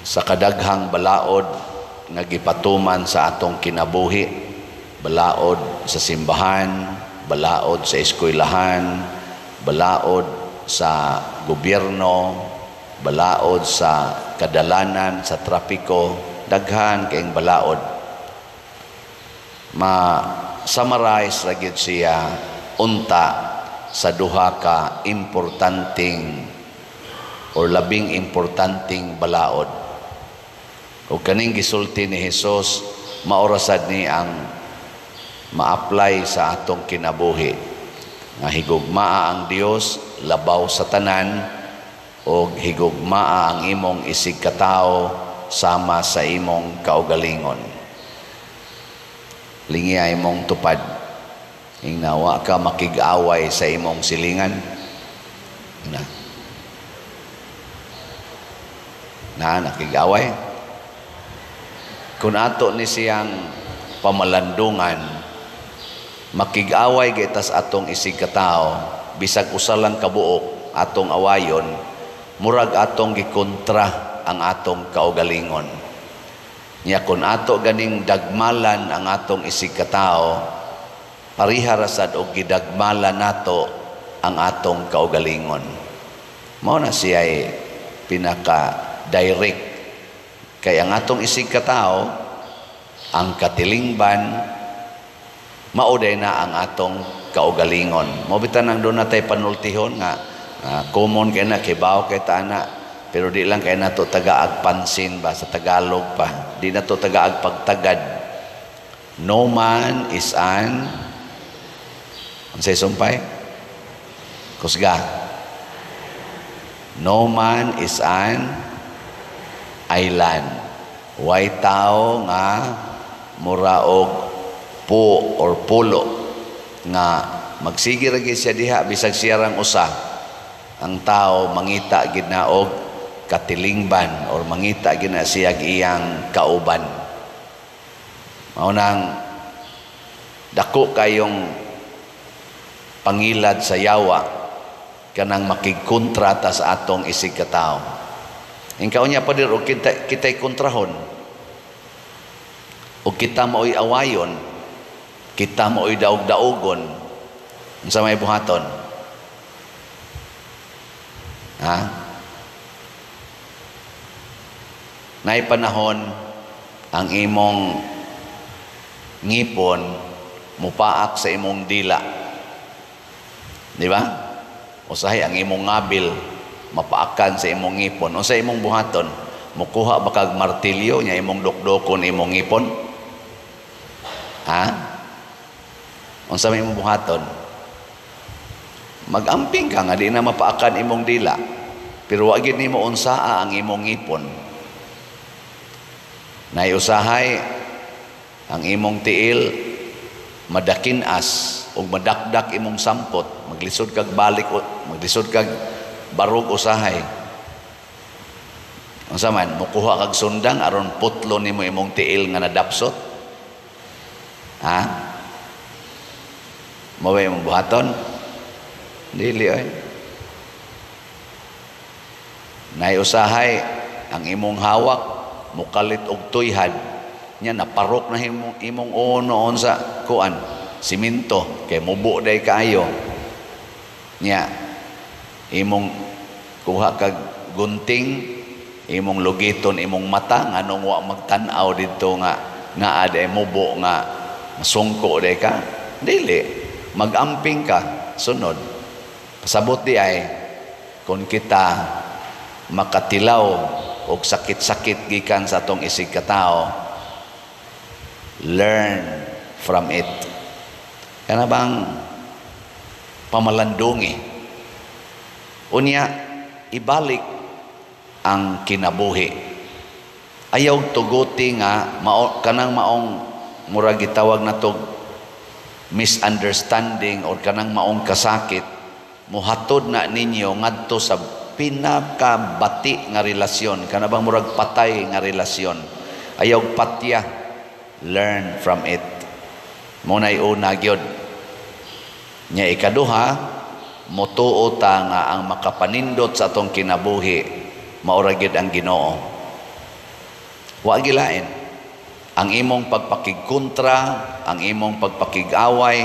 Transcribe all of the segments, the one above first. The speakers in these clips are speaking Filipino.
sa kadaghang balaod nga gipatuman sa atong kinabuhi, balaod sa simbahan, balaod sa eskwelahan, balaod sa gobyerno, balaod sa kadalanan, sa trapiko, daghan kayong balaod. Ma-summarize ra gyud siya unta sa duha ka importanteng or labing importanteng balaod. O kaning gisulti ni Jesus, maorasad ni ang ma-apply sa atong kinabuhi. Nga higugmaa ang Dios labaw sa tanan, o higugmaa ang imong isig katao sama sa imong kaugalingon. Lingiya imong tupad. Ingnawa ka makig-away sa imong silingan. Nakig-away. Kung ato ni siyang pamalandungan, makig-away gitas atong isig katao, bisag usa lang kabuok atong awayon, murag atong gikontra ang atong kaugalingon. Nya kung ato ganing dagmalan ang atong isig katao, pariharasad og gidagmalan nato ang atong kaugalingon. Mao na siya pinaka-direct. Kaya ang atong isig katao, ang katilingban, mauday na ang atong kaugalingon. Mabitan ang doon natay panultihon nga common kay na, kibaw kay taana, pero di lang kay nato taga-agpansin ba sa Tagalog pa. Di nato taga-agpagtagad. No man is an say sumpay? Kusga. No man is an island. Way tao nga muraog po or pulo nga magsige ra gyud siya diha bisag siya rang usa. Ang tao mangita gid na og katilingban or mangita gid na siya iyang kauban. Mao nang dako kayong pangilad sa yawa kanang makigkontrata sa atong isig katao. Ingkaw niya pa din, o kita'y kontrahon, o kita mao'y awayon, kita mao'y daog-daogon, sa may buhaton. Naipanahon, ang imong ngipon, mupaak sa imong dila. Di ba? Usahay ang imong ngabil, mapaakan sa imong ngipon. O sa imong buhaton, mukuha bakag martilyo nya imong dokdokon imong ngipon. O sa imong buhaton, magamping ka nga di na mapaakan imong dila, pero wag gid nimo unsaa ang imong ngipon. Naiusahay ang imong tiil madakinas o madakdak imong sampot, maglisod kag balik o maglisod kag barog usahay. Unsa man mukuha kag sundang aron putlo nimo imong tiil nga nadapsot? Maway imong buhaton? Dili oy. Naiusahay ang imong hawak mukalit og tuyhad. Nya naparok na imong unoon sa kuan, simento kay mubo day kaayo. Nya imong kuha kag gunting, imong lugiton imong mata nganong wa magtan-aw didto nga aday mubo nga masungko day ka. Dili, magamping ka sunod. Pasabot di ay kung kita makatilaw og sakit-sakit gikan sa atong isig katao, learn from it. Kana bang pamalandungi? Unya, ibalik ang kinabuhi. Ayaw tuguti nga kanang maong murag gitawag na to misunderstanding or kanang maong kasakit, muhatod na ninyo ngadto sa pinakabati nga relasyon, kana bang murag patay nga relasyon. Ayaw patya. Learn from it. Muna'y una gyud. Nya ikaduha, motuo ta nga ang makapanindot sa atong kinabuhi maura gyud ang Ginoo. Wa gilain. Ang imong pagpakigkontra, ang imong pagpakig-away,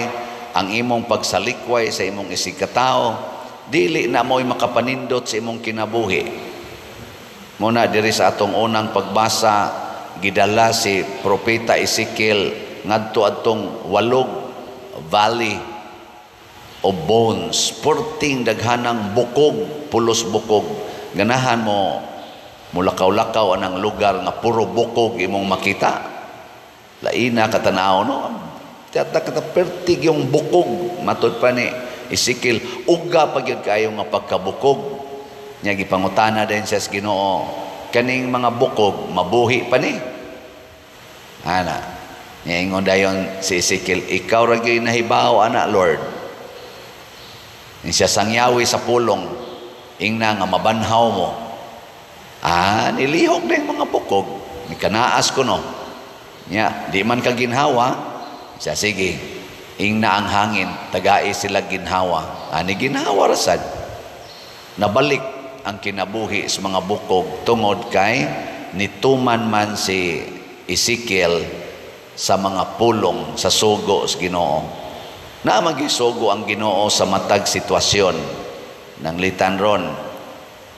ang imong pagsalikway sa imong isigkatao, dili na mo'y makapanindot sa imong kinabuhi. Muna diri sa atong unang pagbasa, gidala si Propeta Ezekiel ngadto atong walog valley o bones, purting daghanang bukog, pulos bukog. Ganahan mo mulakaw-lakaw anang lugar nga puro bukog imong makita. Laina katanaw no. Pertig yung bukog matud pa ni Ezekiel, uga pa gyud kayo nga pagkabukog. Nya gipangutana din sa Ginoo, kaning mga bukog mabuhi pa ni. Ana, nya ingon dayon si Ezekiel, ikaw ra gyud nahibaw ana Lord. Ni siya sangyawi sa pulong, ingna nga mabanhaw mo. Nilihok na yung mga bukog. Ni kanaas ko no. Nya, di man ka ginhawa. Siya, sige. Ingna ang hangin, tagai sila ginhawa. Ni ginhawa rasad. Nabalik ang kinabuhi sa mga bukog tungod kay nituman man si Ezekiel sa mga pulong sa sugo sa Ginoo. Na magisugo ang Ginoo sa matag sitwasyon ng litan ron,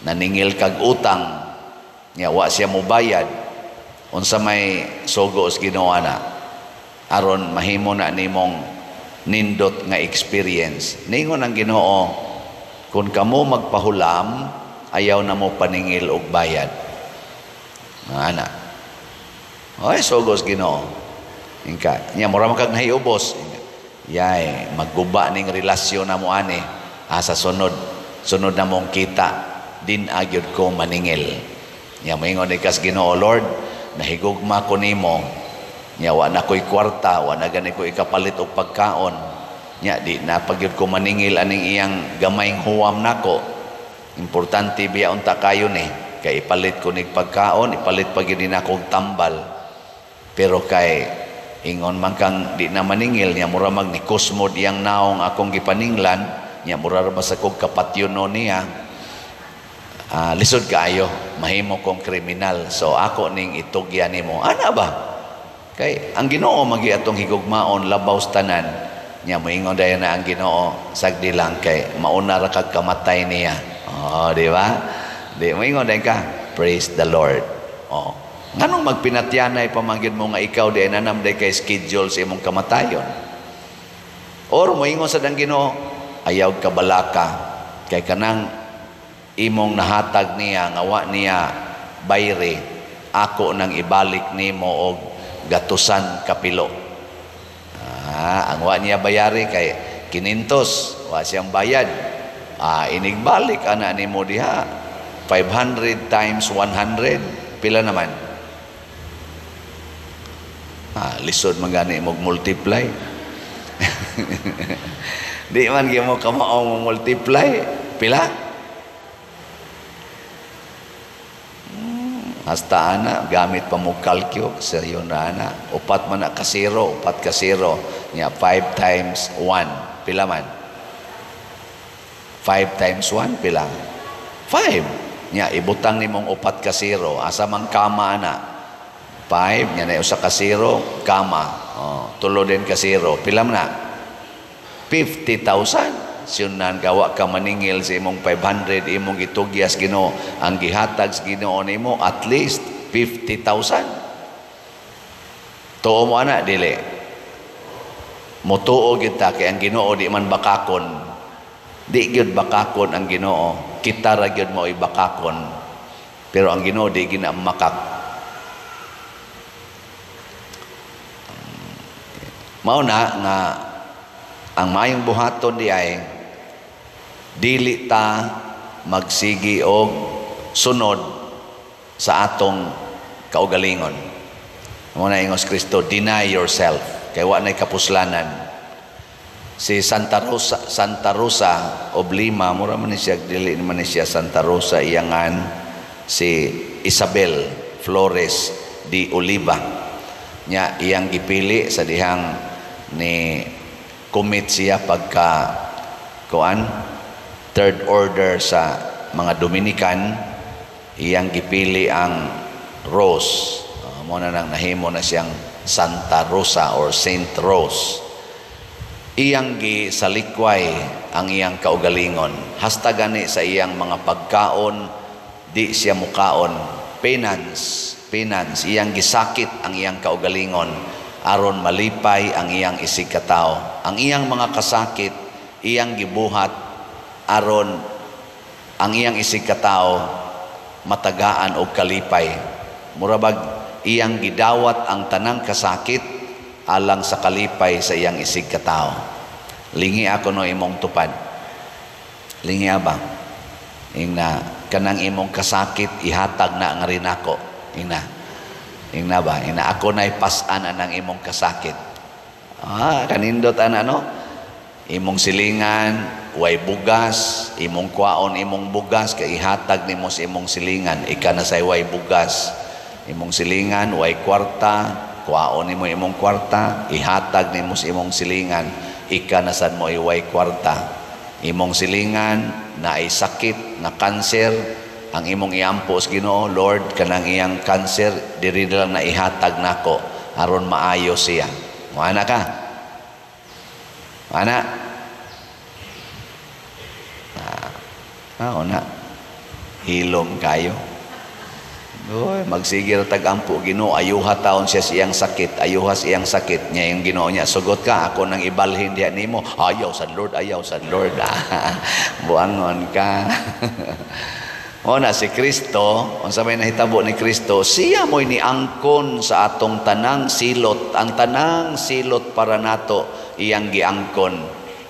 naningil kag utang, nya wa siya mobayad, unsa may sugo sa Ginoo na aron mahimo na nimong nindot nga experience. Ningon ang Ginoo, kung kamo magpahulam, ayaw na mo paningil og bayad. Ana, ay sugo sa Ginoo. Ingka nya mura man kag nahiubos, yay magguba ning relasyon na mo ani, sa sunod na mong kita din agyod ko maningil. Nya moingon ikas Ginoo, Lord, nahigugma ko nimo, nya wa na ko'y kwarta, wa na gani ko ikapalit og pagkaon, nya di na pagyud ko maningil aning iyang gamayng huwam nako. Importante biya unta kayo ni kay ipalit ko nig pagkaon, ipalit pagyud din akong tambal. Pero kay ingon man kang di na maningil, nya mura mag ni kusmod iyang naong akong gipaninglan, nya mura ra basta kog kapatyono niya. Lisod kaayo, mahimo kong kriminal, so ako ning itugyan nimo. Ana ba? Kay ang Ginoo magi atong higugmaon labaw sa tanan, nya moingon dayon na ang Ginoo sagdi lang kay mauna ra kag kamatay niya. Di ba? Di moingon dayon ka, praise the Lord. Nganong magpinatyanay pamanggid mo nga ikaw di nanam day kay schedule sa imong kamatayon? Or moingon sa dang Ginoo, ayaw ka balaka kay kanang imong nahatag niya nga wa niya bayre, ako nang ibalik nimo og gatusan kapilo. Ang wa niya bayari kay 500, wa siyang bayad. Inigbalik ana nimo diha 500 times 100, pila naman? Lisod man gani mo multiply. Di man gyud mo kamaong multiply, pila? Hasta ana gamit pa mo kalkyo sa iyo na ana, upat man na kasiro, upat kasiro nya 5 times 1, pila man? 5 times 1, pila? 5. Nya ibutang nimong upat kasiro, asa man kama ana? 5, nya na usa kasiro, kama. Tulo din kasiro, pila man na? 50,000. Siunan gawa ka maningil sa imong 500 imong gitugyas Ginoo, ang gihatag sa Ginoo nimo at least 50,000. Tuo mo ana dili. Motuo gyud ta kay ang Ginoo di man bakakon. Di gyud bakakon ang Ginoo. Kita ra gyud mo ibakakon. Pero ang Ginoo di gina makak. Mao na nga ang mayong buhaton di ay dili ta magsigi og sunod sa atong kaugalingon. Muna ingos Kristo, deny yourself kay wa nay kapuslanan. Si Santa Rosa of Lima, mura man siya, dili man siya Santa Rosa, iyangan si Isabel Flores de Oliva. Nya iyang gipili sa dihang ni commit siya pagka third order sa mga Dominican, iyang gipili ang rose. mo na nang nahimo na siyang Santa Rosa or Saint Rose. Iyang gi sa likway ang iyang kaugalingon. Hasta gani sa iyang mga pagkaon, di siya mukaon. Penance, iyang gisakit ang iyang kaugalingon aron malipay ang iyang isig katao. Ang iyang mga kasakit, iyang gibuhat aron ang iyang isig katao matagaan og kalipay. Murabag iyang gidawat ang tanang kasakit alang sa kalipay sa iyang isig katao. Lingi ako no imong tupad. Lingi ba? Ingna kanang imong kasakit ihatag na nga rin ako. Ingna ba? Ingna ako na ipasan ang imong kasakit. Kanindot no? Imong silingan, way bugas, imong kwaon imong bugas, kay ihatag nimo sa imong silingan, ika na say way bugas. Imong silingan, way kwarta, kwaon nimo imong kwarta, ihatag nimo sa imong silingan, ika na sad mo iway kwarta. Imong silingan, na ay sakit, na kanser, ang imong iampo sa Ginoo, Lord, kanang iyang kanser, diri lang na ihatag nako, aron maayo siya. Mana ka? Mana? Una, hilom kayo. Magsigil tagampo Ginoo, ayuha taon siya siyang sakit, ayuha siyang sakit niya yung Ginoo niya. Sugot ka, ako nang ibalhin diya nimo. Ayaw sa Lord, buangon ka. Una si Kristo, unsa may nahitabo ni Kristo, siya mo'y niangkon sa atong tanang silot, ang tanang silot para nato iyang giangkon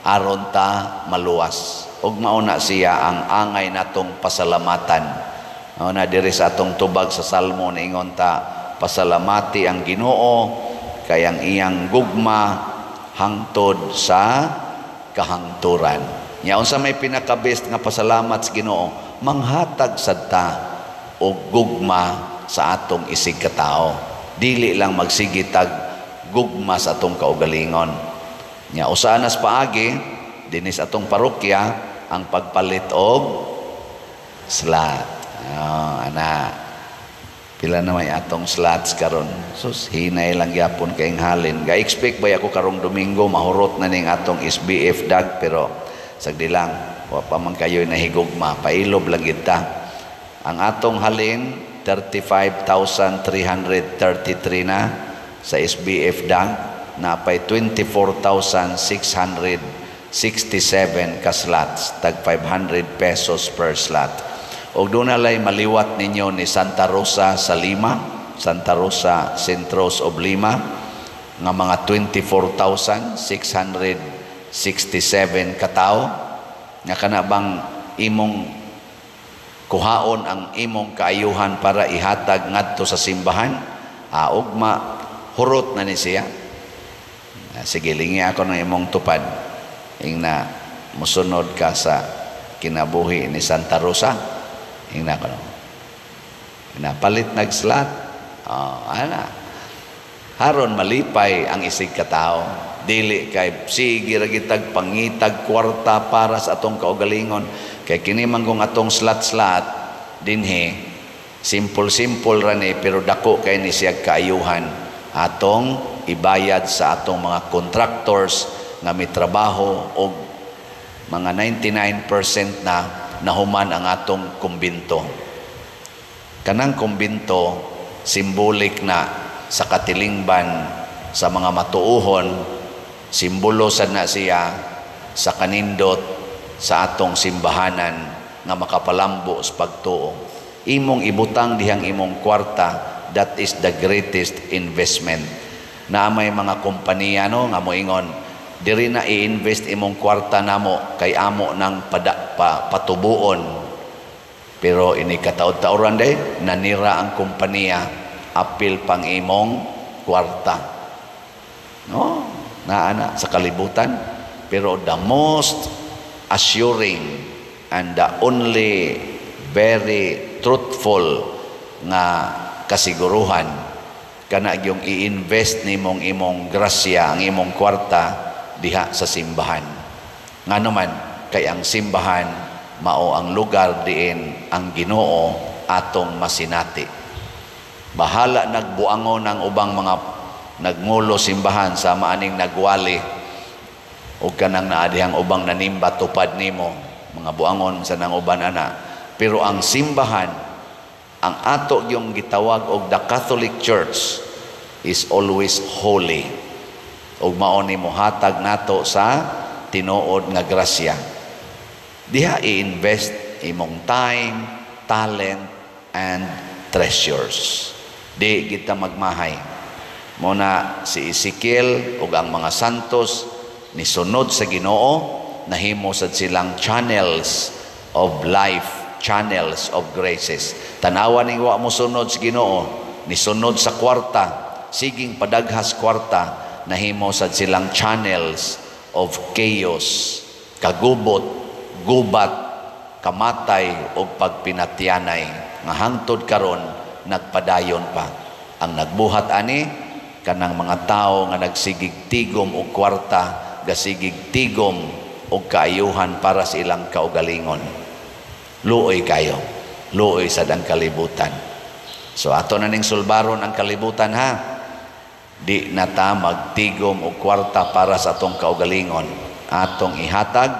aron ta maluwas. Ug mauna siya ang angay natong pasalamatan. Na diri sa atong tubag sa Salmo niingon ta, pasalamati ang Ginoo kay ang iyang gugma hangtod sa kahangturan. Nya unsa may pinaka-best nga pasalamat sa Ginoo, manghatag sad ta og gugma sa atong isig katao. Dili lang magsigitag gugma sa atong kaugalingon. Nya usanas paagi dinis atong parokya ang pagpalit og slot. Pila na may atong slots karon. Sus, hinay lang yapon kayong halin. Ga-expect ba ako karong Domingo mahurot na ning atong SBF dag, pero sagdi lang, wa pa man kayo nahigugma, pailob lang kita. Ang atong halin 35,333 na sa SBF dag, na pay 24,667 ka slots, tag 500 pesos per slot. Og doon nalay maliwat ninyo ni Santa Rosa sa Lima, Santa Rosa Centros of Lima, nga mga 24,667 katao, nga kanabang imong kuhaon ang imong kaayuhan para ihatag ngadto sa simbahan, ugma hurot na ni siya. Sige, lingi ako ng imong tupad. Ingna musunod ka sa kinabuhi ni Santa Rosa. Ingna ko. Palit nag-slot. Haron malipay ang isig katao. Dili kay sige ra gitag pangitag kwarta para sa atong kaugalingon. Kay kini man kung atong slot dinhi, simple ra ni pero dako kay ni siya kaayuhan atong ibayad sa atong mga contractors nga may trabaho og mga 99% na nahuman ang atong kumbinto. Kanang kumbinto simbolik na sa katilingban sa mga matuuhon, simbolo sad na siya sa kanindot sa atong simbahanan nga makapalambo sa pagtuo. Imong ibutang dihang imong kwarta, that is the greatest investment. Na may mga kompanya nga moingon, diri na i-invest imong kwarta namo kay amo nang patubuon. Pero ini kataod-taoran day, nanira ang kompanya, apil pang imong kwarta. No? Naana sa kalibutan. Pero the most assuring and the only very truthful nga kasiguruhan kana yung i-invest nimong imong grasya, ang imong kwarta diha sa simbahan. Nga naman, kay ang simbahan mao ang lugar diin ang Ginoo atong masinati. Bahala nagbuangon ng ubang mga nagmulo simbahan sa maaning nagwali o kanang naadihang ubang nanimba tupad nimo, mga buangon sa nang uban ana. Pero ang simbahan, ang ato yung gitawag og the Catholic Church is always holy. Ug mao ni mohatag nato sa tinuod nga grasya. Diha i-invest imong time, talent, and treasures. Di kita magmahay. Muna si Ezekiel ug ang mga santos nisunod sa Ginoo, nahimo sad silang channels of life, channels of graces. Tanawa ning wa mo sunod sa Ginoo, nisunod sa kwarta, siging padaghas kwarta, nahimo sad silang channels of chaos, kagubot, gubat, kamatay o pagpinatyanay nga hangtod karon nagpadayon pa. Ang nagbuhat ani kanang mga tao nga nagsigig tigom og kwarta, gasigig tigom og kaayuhan para sa ilang kaugalingon. Luoy kayo, luoy sad ang kalibutan. So ato na ning sulbaron ang kalibutan ha. Di na ta magtigom og kwarta para sa atong kaugalingon. Atong ihatag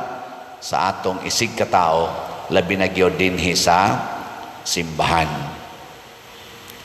sa atong isig katao, labi na gyud dinhi sa simbahan.